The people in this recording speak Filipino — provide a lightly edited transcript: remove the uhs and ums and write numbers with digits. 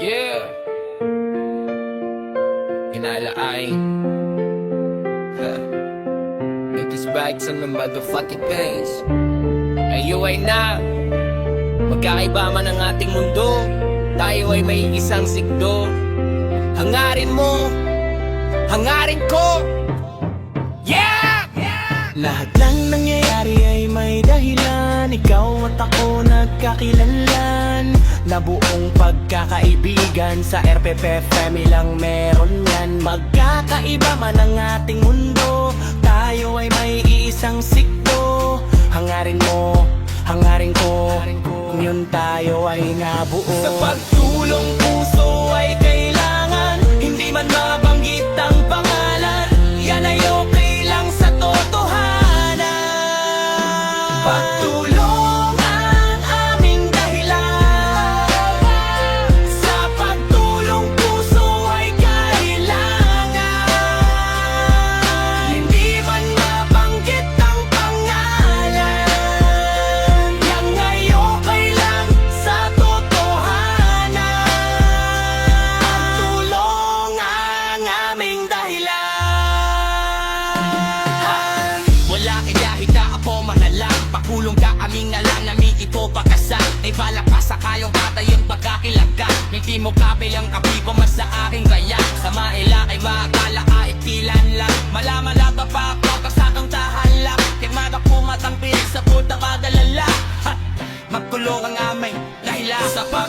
Yeah. Inalaay. With these bags on the motherfucking things. Ayo ay na. Magkaiba man ang ating mundo, tayo ay may isang sigdo. Hangarin mo, hangarin ko. Yeah! Lahat ng nangyayari ay may dahilan. Ikaw at ako nagkakilanlan. Na buong pagkakaibigan sa RPP Femi lang meron yan. Magkakaiba man ang ating mundo, tayo ay may iisang sikdo. Hangarin mo, hangarin ko, kung yun tayo ay nabuo. Sa pagtulong puso ay kailangan, hindi man mabanggit ang pangalan. Yan ay okay lang sa totohanan. Pagtulong ang aming dahilan. Sa pagtulong puso ay kailangan, hindi man mabanggit ang pangalan. Yan ay okay lang sa totohanan. Pagtulong ang aming dahilan. Wala kaya hita ako manalang, pakulong ka aming alam namin ito pagkasal. Ay balak pa sa kayong katayon pagkakilagka. Hindi mo kabe ang kapibo mas sa aking gaya. Sa maila ay maakala ka ikilan lang. Malaman na ba pa ako kasakang tahalak. Tigmaga pumatang pilig sa putang kagalala. Magkulong ang aming dahilan. Sa pag